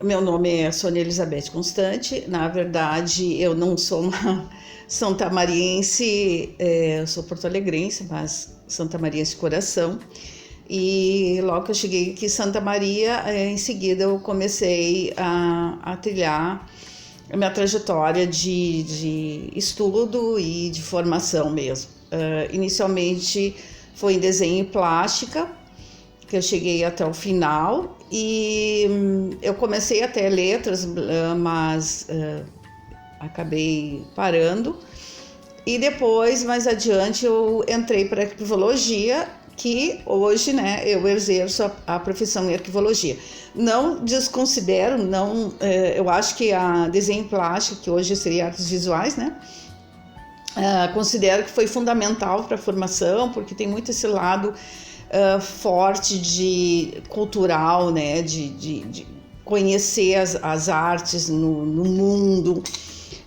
meu nome é Sônia Elizabeth Constante. Na verdade, eu não sou uma santamariense, eu sou porto-alegrense, mas santamariense de coração. E logo que eu cheguei aqui em Santa Maria, em seguida eu comecei a trilhar a minha trajetória de estudo e de formação mesmo. Inicialmente foi em desenho e plástica, que eu cheguei até o final, e eu comecei até letras, mas acabei parando. E depois, mais adiante, eu entrei para arquivologia, que hoje, né, eu exerço a profissão em arquivologia. Não desconsidero, eu acho que a desenho plástico, que hoje seria artes visuais, né, considero que foi fundamental para a formação, porque tem muito esse lado forte de cultural, né, de conhecer as artes no mundo.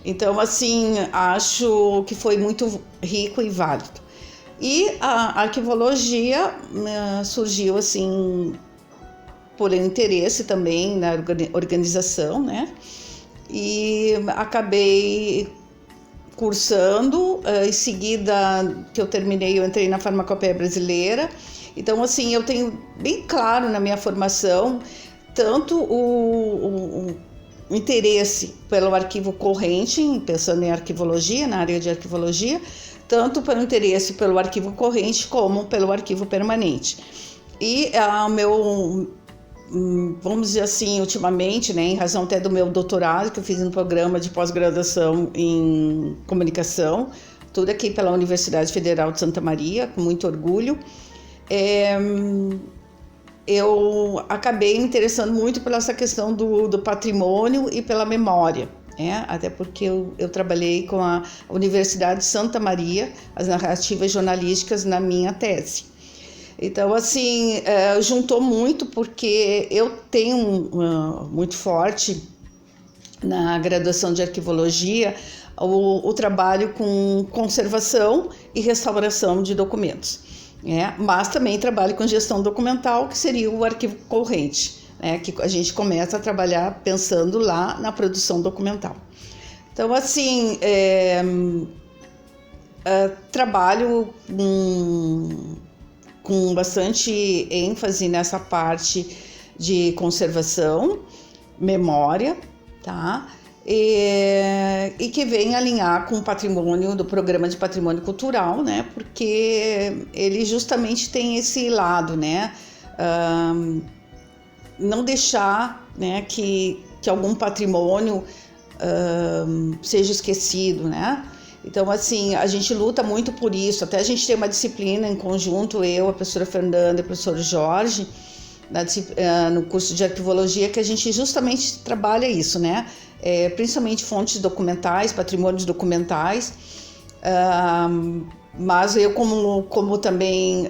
Então, assim, acho que foi muito rico e válido. E a arquivologia surgiu, assim, por interesse também na organização, né? E acabei cursando, em seguida que eu terminei, eu entrei na farmacopeia brasileira. Então, assim, eu tenho bem claro na minha formação tanto o interesse pelo arquivo corrente, pensando em arquivologia, na área de arquivologia, tanto pelo interesse pelo arquivo corrente como pelo arquivo permanente. E o meu, vamos dizer assim, ultimamente, né, em razão até do meu doutorado, que eu fiz no programa de pós-graduação em comunicação, tudo aqui pela Universidade Federal de Santa Maria, com muito orgulho, eu acabei me interessando muito por essa questão do patrimônio e pela memória. Até porque eu trabalhei com a Universidade de Santa Maria, as narrativas jornalísticas na minha tese. Então, assim, juntou muito, porque eu tenho muito forte na graduação de arquivologia o trabalho com conservação e restauração de documentos, mas também trabalho com gestão documental, que seria o arquivo corrente, que a gente começa a trabalhar pensando lá na produção documental. Então, assim, trabalho com bastante ênfase nessa parte de conservação, memória, tá? E que vem alinhar com o patrimônio do Programa de Patrimônio Cultural, né? Porque ele justamente tem esse lado, né? Não deixar, né, que algum patrimônio seja esquecido, né? Então, assim, a gente luta muito por isso. Até a gente tem uma disciplina em conjunto, eu, a professora Fernanda e o professor Jorge, no curso de arquivologia, que a gente justamente trabalha isso, né? Principalmente fontes documentais, patrimônios documentais, mas eu como também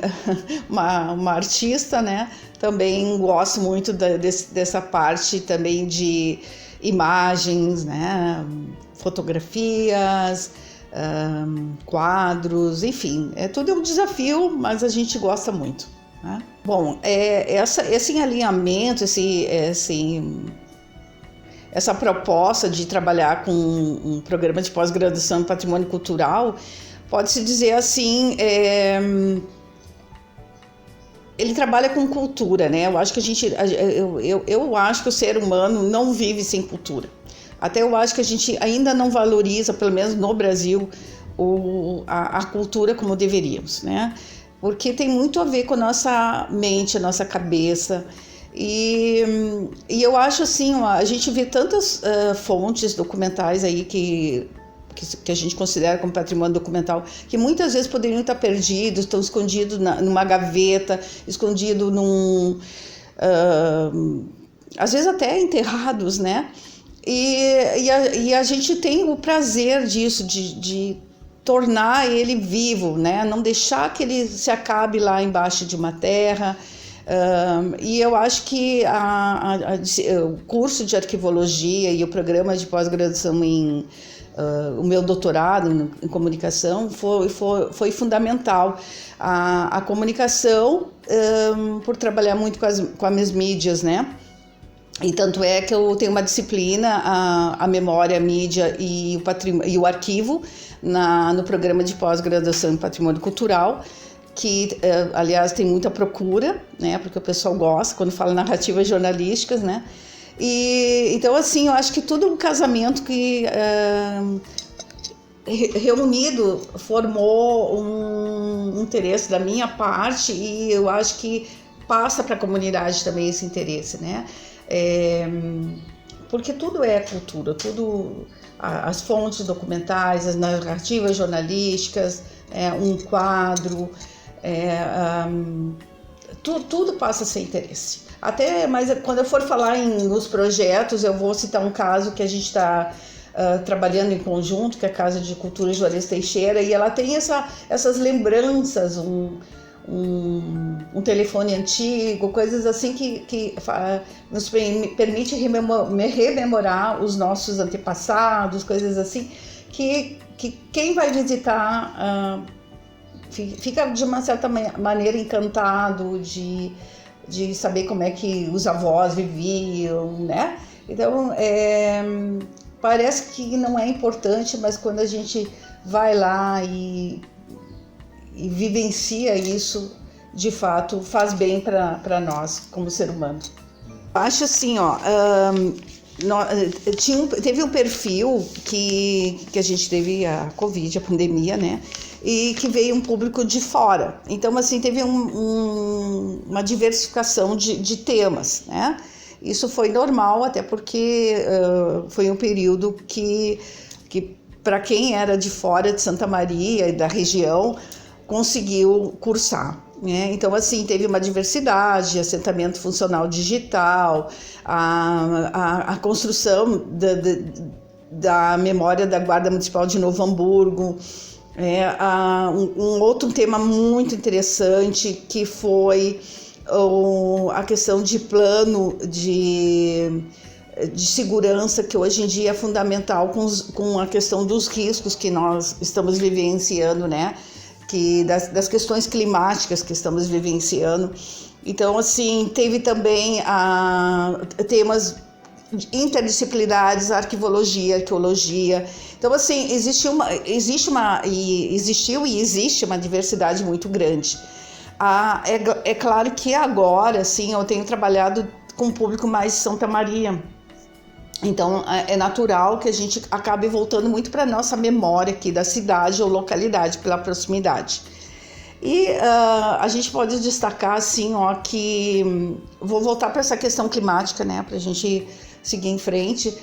uma artista, né, também gosto muito dessa parte também de imagens, né, fotografias, quadros, enfim, tudo um desafio, mas a gente gosta muito, né? Bom, esse alinhamento, essa proposta de trabalhar com um programa de pós-graduação em patrimônio cultural, pode-se dizer assim, ele trabalha com cultura, né? Eu acho que eu acho que o ser humano não vive sem cultura. Até eu acho que a gente ainda não valoriza, pelo menos no Brasil, a cultura como deveríamos, né? Porque tem muito a ver com a nossa mente, a nossa cabeça. E eu acho assim, a gente vê tantas fontes documentais aí que a gente considera como patrimônio documental, que muitas vezes poderiam estar perdidos, estão escondidos numa gaveta, escondidos às vezes até enterrados, né? E a gente tem o prazer disso, de tornar ele vivo, né? Não deixar que ele se acabe lá embaixo de uma terra. E eu acho que o curso de arquivologia e o programa de pós-graduação em o meu doutorado em comunicação foi fundamental. A comunicação, por trabalhar muito com as mídias, né? E tanto é que eu tenho uma disciplina, a memória, a mídia e o arquivo, no programa de pós-graduação em patrimônio cultural, que, aliás, tem muita procura, né? Porque o pessoal gosta quando fala narrativas jornalísticas, né? E então, assim, eu acho que tudo um casamento que reunido formou um interesse da minha parte, e eu acho que passa para a comunidade também esse interesse, né? Porque tudo é cultura, tudo, as fontes documentais, as narrativas jornalísticas, um quadro, tudo passa a ser interesse. Até, mas quando eu for falar nos projetos, eu vou citar um caso que a gente está trabalhando em conjunto, que é a Casa de Cultura Juarez Teixeira, e ela tem essas lembranças, um telefone antigo, coisas assim que nos permite rememorar os nossos antepassados, coisas assim, que quem vai visitar fica de uma certa maneira encantado de saber como é que os avós viviam, né? Então, parece que não é importante, mas quando a gente vai lá e vivencia isso, de fato, faz bem para nós, como ser humano. Acho assim, teve um perfil que a gente teve a Covid, a pandemia, né? E que veio um público de fora. Então, assim, teve uma diversificação de temas, né? Isso foi normal, até porque foi um período que para quem era de fora de Santa Maria e da região, conseguiu cursar, né? Então, assim, teve uma diversidade, assentamento funcional digital, a construção da memória da Guarda Municipal de Novo Hamburgo, um outro tema muito interessante que foi a questão de plano de segurança, que hoje em dia é fundamental com a questão dos riscos que nós estamos vivenciando, né? Das questões climáticas que estamos vivenciando. Então, assim, teve também temas interdisciplinares, arquivologia, arqueologia. Então, assim, existiu e existe uma diversidade muito grande. É claro que agora, assim, eu tenho trabalhado com o público mais de Santa Maria. Então, é natural que a gente acabe voltando muito para a nossa memória aqui da cidade ou localidade, pela proximidade. E a gente pode destacar, assim, que... Vou voltar para essa questão climática, né, para a gente seguir em frente,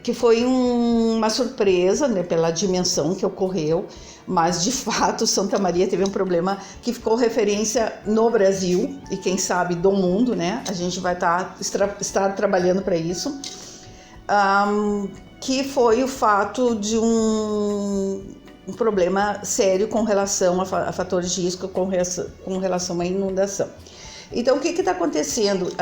que foi uma surpresa, né, pela dimensão que ocorreu, mas, de fato, Santa Maria teve um problema que ficou referência no Brasil e, quem sabe, do mundo, né? A gente vai estar trabalhando para isso, que foi o fato de um problema sério com relação a fatores de risco, com relação à inundação. Então, o que está acontecendo?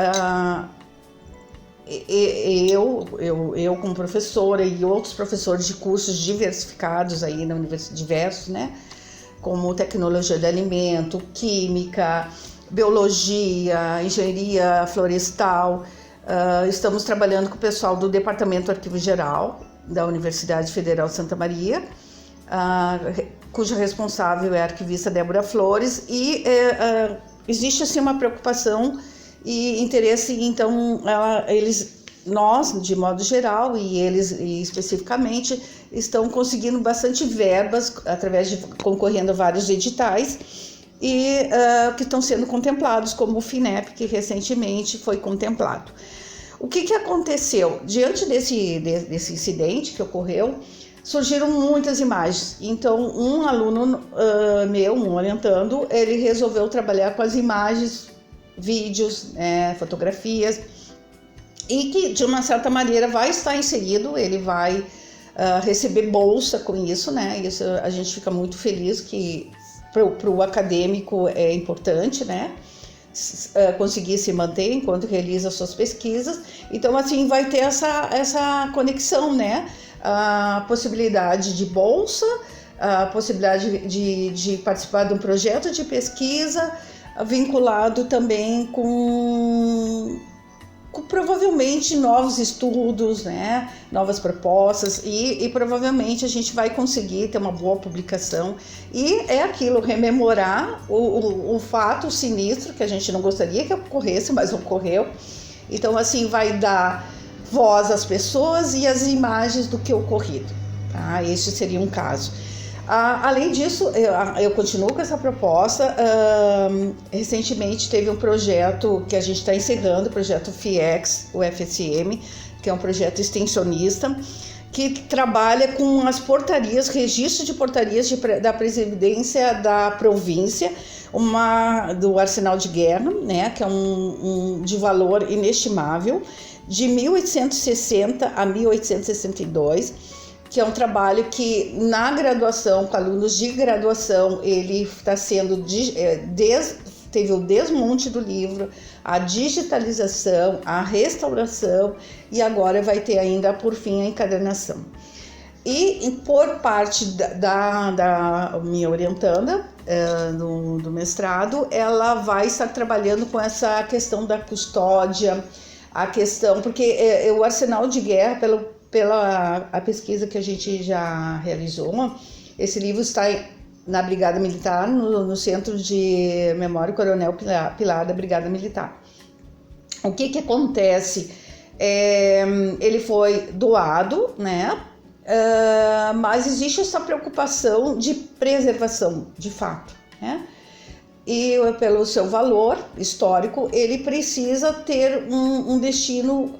Eu como professora e outros professores de cursos diversificados aí na universidade, diversos, né? Como tecnologia de alimento, química, biologia, engenharia florestal. Estamos trabalhando com o pessoal do Departamento Arquivo Geral da Universidade Federal de Santa Maria, cuja responsável é a arquivista Débora Flores, e existe assim uma preocupação e interesse. Então, nós, de modo geral, e eles especificamente, estão conseguindo bastante verbas, concorrendo a vários editais, e que estão sendo contemplados, como o FINEP, que recentemente foi contemplado. O que aconteceu? Diante desse incidente que ocorreu, surgiram muitas imagens. Então, um aluno meu, um orientando, ele resolveu trabalhar com as imagens, vídeos, fotografias, e que de uma certa maneira vai estar inserido, ele vai receber bolsa com isso, né? Isso a gente fica muito feliz, que para o acadêmico é importante, né? conseguir se manter enquanto realiza suas pesquisas. Então, assim, vai ter essa conexão, né? A possibilidade de bolsa, a possibilidade de participar de um projeto de pesquisa vinculado também com provavelmente novos estudos, né? Novas propostas e provavelmente a gente vai conseguir ter uma boa publicação. E é aquilo, rememorar o fato sinistro que a gente não gostaria que ocorresse, mas ocorreu. Então, assim, vai dar voz às pessoas e às imagens do que ocorrido. Tá? Este seria um caso. Além disso, eu continuo com essa proposta. Recentemente teve um projeto que a gente está encerrando, o projeto FIEX, o FSM, que é um projeto extensionista, que trabalha com as portarias, registro de portarias da presidência da província, do Arsenal de Guerra, né, que é de valor inestimável, de 1860 a 1862, que é um trabalho que na graduação, com alunos de graduação, ele está sendo, teve o desmonte do livro, a digitalização, a restauração e agora vai ter ainda, por fim, a encadernação. E por parte da minha orientanda do mestrado, ela vai estar trabalhando com essa questão da custódia, a questão, porque o Arsenal de Guerra, pela a pesquisa que a gente já realizou, esse livro está na Brigada Militar, no Centro de Memória Coronel Pilar da Brigada Militar. O que acontece? Ele foi doado, né? Mas existe essa preocupação de preservação, de fato, né? E pelo seu valor histórico, ele precisa ter um destino,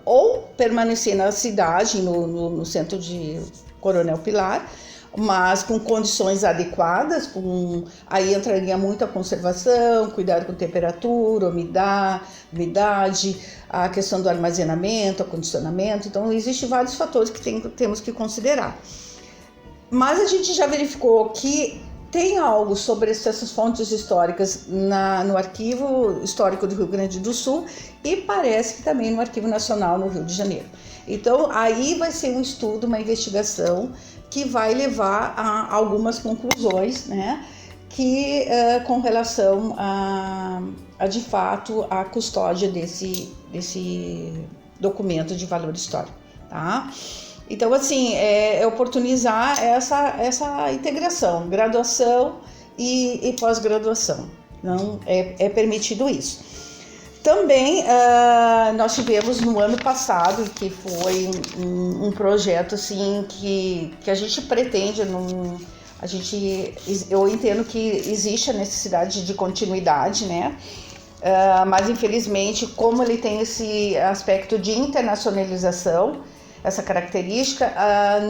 ou permanecer na cidade, no centro de Coronel Pilar, mas com condições adequadas, aí entraria muito a conservação, cuidado com temperatura, umidade, a questão do armazenamento, acondicionamento. Então, existem vários fatores que temos que considerar. Mas a gente já verificou que tem algo sobre essas fontes históricas no Arquivo Histórico do Rio Grande do Sul e parece que também no Arquivo Nacional no Rio de Janeiro. Então, aí vai ser um estudo, uma investigação que vai levar a algumas conclusões, né, com relação a de fato, a custódia desse documento de valor histórico, tá? Então, assim, oportunizar essa integração, graduação e pós-graduação. Não é permitido isso. Também nós tivemos no ano passado, que foi um projeto assim, que a gente pretende, eu entendo que existe a necessidade de continuidade, né? Mas infelizmente, como ele tem esse aspecto de internacionalização, essa característica,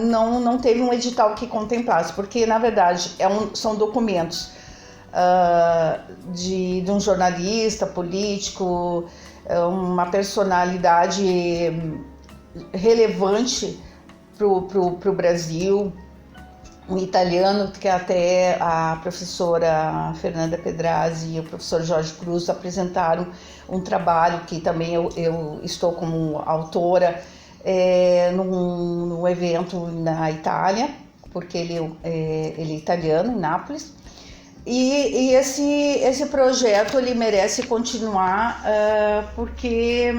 não teve um edital que contemplasse, porque na verdade são documentos de um jornalista, político, uma personalidade relevante para o Brasil, um italiano, que até a professora Fernanda Pedrazzi e o professor Jorge Cruz apresentaram um trabalho que também eu estou como autora, num evento na Itália, porque ele é italiano, em Nápoles, e esse projeto ele merece continuar, porque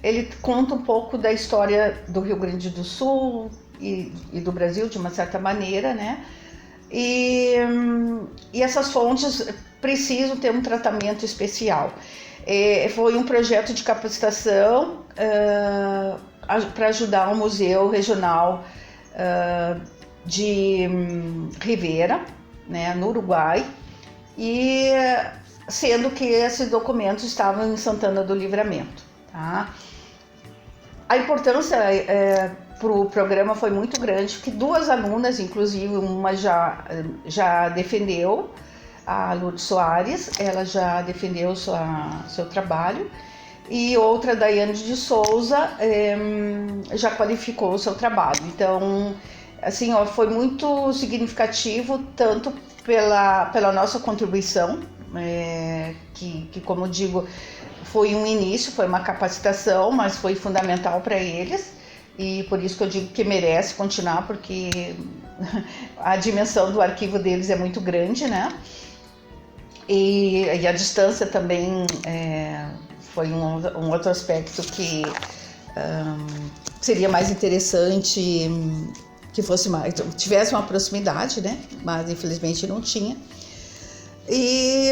ele conta um pouco da história do Rio Grande do Sul e do Brasil, de uma certa maneira, né? E essas fontes precisam ter um tratamento especial. Foi um projeto de capacitação para ajudar o Museu Regional de Rivera, né, no Uruguai, e sendo que esses documentos estavam em Santana do Livramento. Tá? A importância para o programa foi muito grande, porque duas alunas, inclusive uma já defendeu, a Lourdes Soares, ela já defendeu seu trabalho, e outra, Daiane de Souza, já qualificou o seu trabalho. Então, assim, foi muito significativo, tanto pela nossa contribuição, que, como eu digo, foi um início, foi uma capacitação, mas foi fundamental para eles, e por isso que eu digo que merece continuar, porque a dimensão do arquivo deles é muito grande, né? E a distância também foi um outro aspecto que seria mais interessante que fosse tivesse uma proximidade, né? Mas infelizmente não tinha.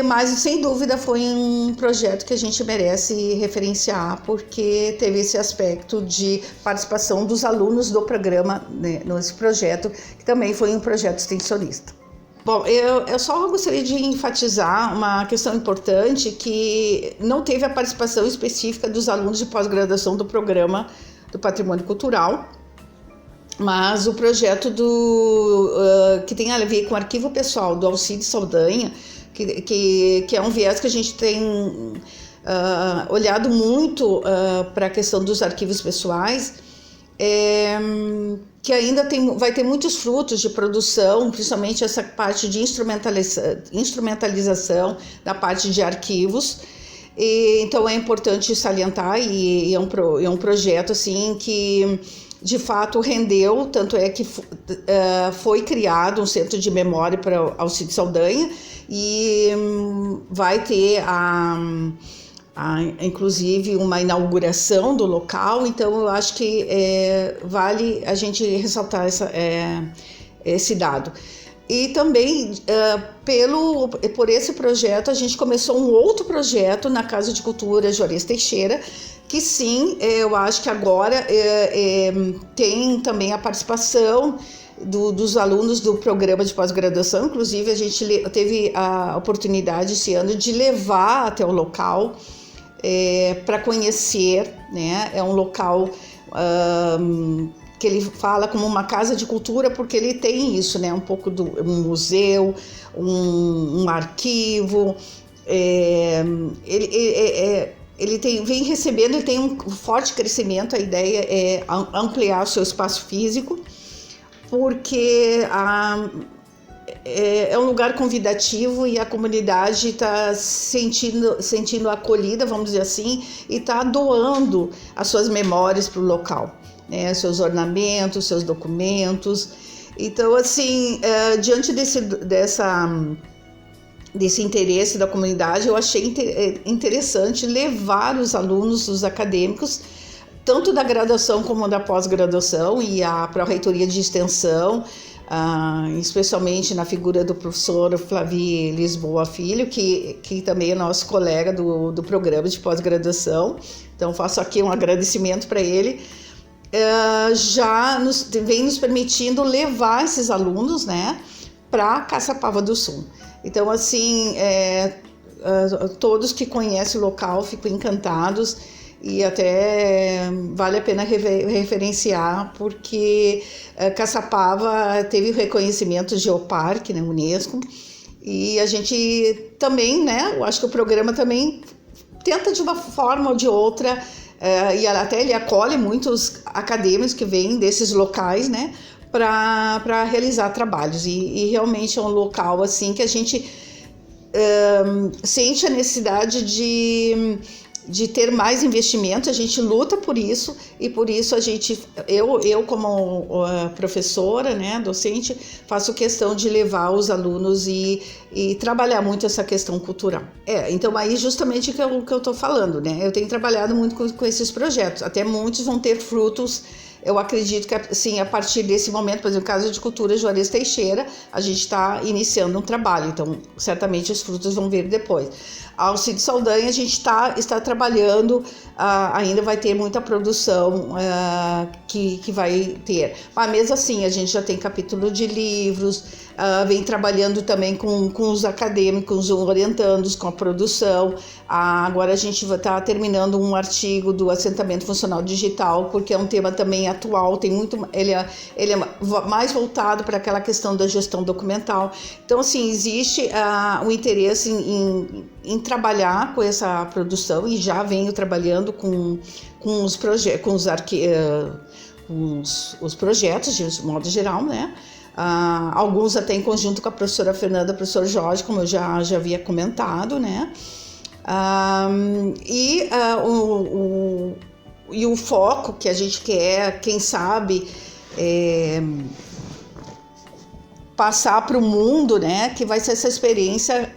Mas sem dúvida foi um projeto que a gente merece referenciar, porque teve esse aspecto de participação dos alunos do programa, né, nesse projeto, que também foi um projeto extensionista. Bom, eu só gostaria de enfatizar uma questão importante, que não teve a participação específica dos alunos de pós-graduação do programa do Patrimônio Cultural, mas o projeto que tem a ver com o arquivo pessoal do Alcides Saldanha, que é um viés que a gente tem olhado muito para a questão dos arquivos pessoais, que ainda vai ter muitos frutos de produção, principalmente essa parte de instrumentalização da parte de arquivos. Então é importante salientar, e é um projeto assim que de fato rendeu, tanto é que foi criado um centro de memória para Alcides Saldanha, e vai ter inclusive uma inauguração do local. Então eu acho que vale a gente ressaltar esse dado. E também por esse projeto a gente começou um outro projeto na Casa de Cultura Juarez Teixeira, que sim, eu acho que agora tem também a participação dos alunos do programa de pós-graduação. Inclusive a gente teve a oportunidade esse ano de levar até o local para conhecer, né? É um local que ele fala como uma casa de cultura, porque ele tem isso, né? Um pouco um museu, um arquivo. Ele vem recebendo, ele tem um forte crescimento. A ideia é ampliar o seu espaço físico, porque é um lugar convidativo e a comunidade está sentindo acolhida, vamos dizer assim, e está doando as suas memórias para o local, né? Seus ornamentos, seus documentos. Então, assim, diante desse interesse da comunidade, eu achei interessante levar os alunos, os acadêmicos, tanto da graduação como da pós-graduação, e a Pró-Reitoria de Extensão, especialmente na figura do professor Flavi Lisboa Filho, que também é nosso colega do programa de pós-graduação. Então faço aqui um agradecimento para ele. Já vem nos permitindo levar esses alunos, né, para Caçapava do Sul. Então, assim, todos que conhecem o local ficam encantados, e até vale a pena referenciar, porque Caçapava teve o reconhecimento Geoparque, né, Unesco, e a gente também, né, eu acho que o programa também tenta de uma forma ou de outra, e até ele acolhe muitos acadêmicos que vêm desses locais, né, para realizar trabalhos, e realmente é um local assim que a gente sente a necessidade de ter mais investimento. A gente luta por isso, e por isso eu como professora, né, docente, faço questão de levar os alunos e trabalhar muito essa questão cultural. Então aí justamente que eu estou falando, né, eu tenho trabalhado muito com esses projetos, até muitos vão ter frutos. Eu acredito que, assim, a partir desse momento, por exemplo, Casa de Cultura Juarez Teixeira, a gente está iniciando um trabalho, então certamente os frutos vão vir depois. A Alcides Saldanha, a gente está trabalhando, ainda vai ter muita produção que vai ter. Mas mesmo assim, a gente já tem capítulo de livros, vem trabalhando também com os acadêmicos, orientando-os com a produção. Agora a gente está terminando um artigo do assentamento funcional digital, porque é um tema também atual, ele é mais voltado para aquela questão da gestão documental. Então, assim, existe o interesse em trabalhar com essa produção, e já venho trabalhando com os projetos, de modo geral, né? alguns até em conjunto com a professora Fernanda, professor Jorge, como eu já havia comentado, né? E o foco que a gente quer, quem sabe, passar para o mundo, né? Que vai ser essa experiência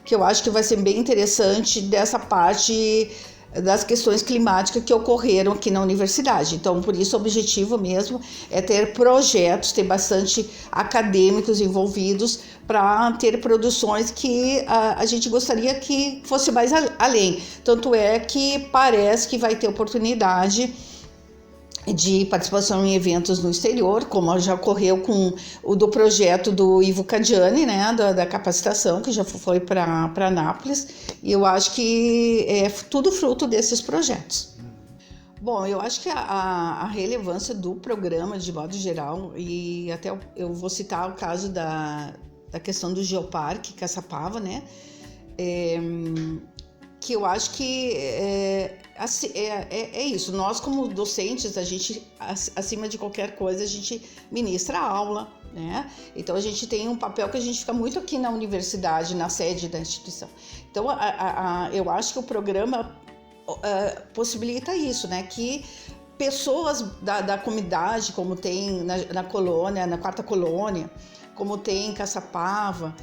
que eu acho que vai ser bem interessante dessa parte das questões climáticas que ocorreram aqui na universidade. Então, por isso, o objetivo mesmo é ter projetos, ter bastante acadêmicos envolvidos para ter produções que a gente gostaria que fosse mais além. Tanto é que parece que vai ter oportunidade de participação em eventos no exterior, como já ocorreu com o do projeto do Ivo Cadiani, né, da capacitação, que já foi para Anápolis, e eu acho que é tudo fruto desses projetos. Bom, eu acho que a relevância do programa, de modo geral, e até eu vou citar o caso da questão do Geoparque Caçapava, né, que eu acho que é isso. Nós, como docentes, a gente, acima de qualquer coisa, a gente ministra a aula, né? Então, a gente tem um papel que a gente fica muito aqui na universidade, na sede da instituição. Então, eu acho que o programa possibilita isso, né? Que pessoas da comunidade, como tem na colônia, na quarta colônia, como tem em Caçapava,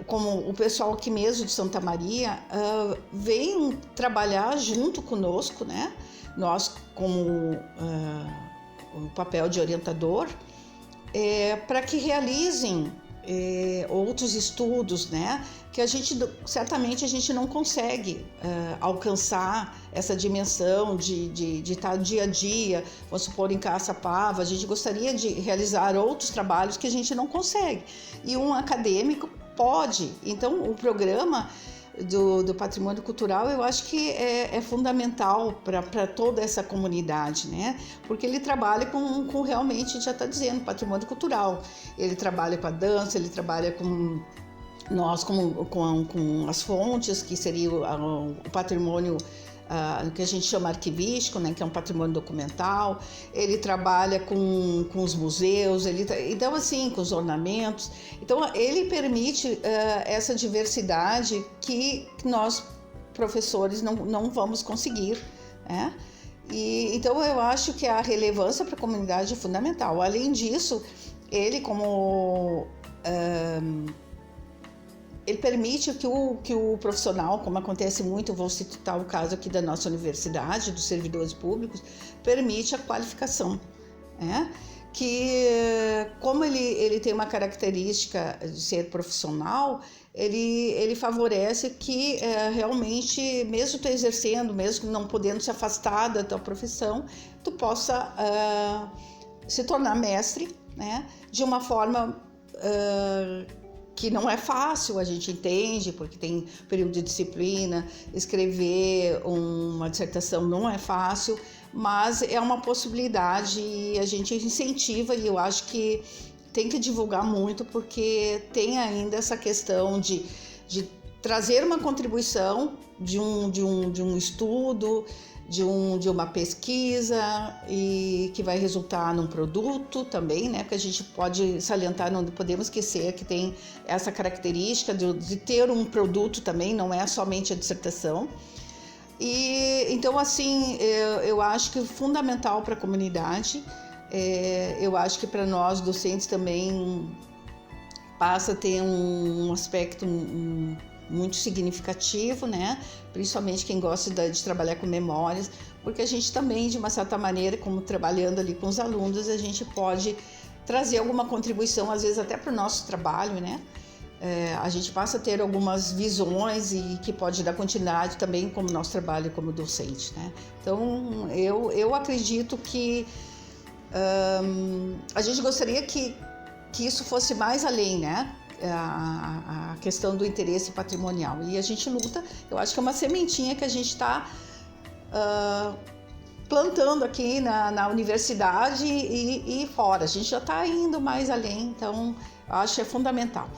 como o pessoal aqui mesmo de Santa Maria, vem trabalhar junto conosco, né? Nós como o papel de orientador, para que realizem outros estudos, né? Que certamente a gente não consegue alcançar essa dimensão de estar dia a dia, vamos supor, em Caçapava. A gente gostaria de realizar outros trabalhos que a gente não consegue. E um acadêmico pode. Então, o programa do patrimônio cultural, eu acho que é fundamental para toda essa comunidade, né? Porque ele trabalha com realmente, já está dizendo, patrimônio cultural. Ele trabalha com a dança, ele trabalha com as fontes, que seria o patrimônio que a gente chama arquivístico, né, que é um patrimônio documental. Ele trabalha com os museus, então assim, com os ornamentos. Então ele permite essa diversidade que nós, professores, não vamos conseguir, né? Então eu acho que a relevância para a comunidade é fundamental. Além disso, ele ele permite que o profissional, como acontece muito, vou citar o caso aqui da nossa universidade, dos servidores públicos, permite a qualificação, né? Que como ele tem uma característica de ser profissional, ele favorece que realmente, mesmo tu exercendo, mesmo não podendo se afastar da tua profissão, tu possa se tornar mestre, né? De uma forma que não é fácil, a gente entende, porque tem período de disciplina, escrever uma dissertação não é fácil, mas é uma possibilidade e a gente incentiva, e eu acho que tem que divulgar muito, porque tem ainda essa questão de trazer uma contribuição de um estudo, de uma pesquisa, e que vai resultar num produto também, né? Porque a gente pode salientar, não podemos esquecer que tem essa característica de ter um produto também, não é somente a dissertação. E então, assim, eu acho que é fundamental para a comunidade. Eu acho que para nós docentes também passa a ter um aspecto muito significativo, né? Principalmente quem gosta de trabalhar com memórias, porque a gente também, de uma certa maneira, como trabalhando ali com os alunos, a gente pode trazer alguma contribuição, às vezes até para o nosso trabalho, né? A gente passa a ter algumas visões e que pode dar continuidade também como nosso trabalho como docente, né? Então, eu acredito que a gente gostaria que isso fosse mais além, né? A questão do interesse patrimonial. E a gente luta, eu acho que é uma sementinha que a gente está plantando aqui na universidade e fora. A gente já está indo mais além, então eu acho que é fundamental.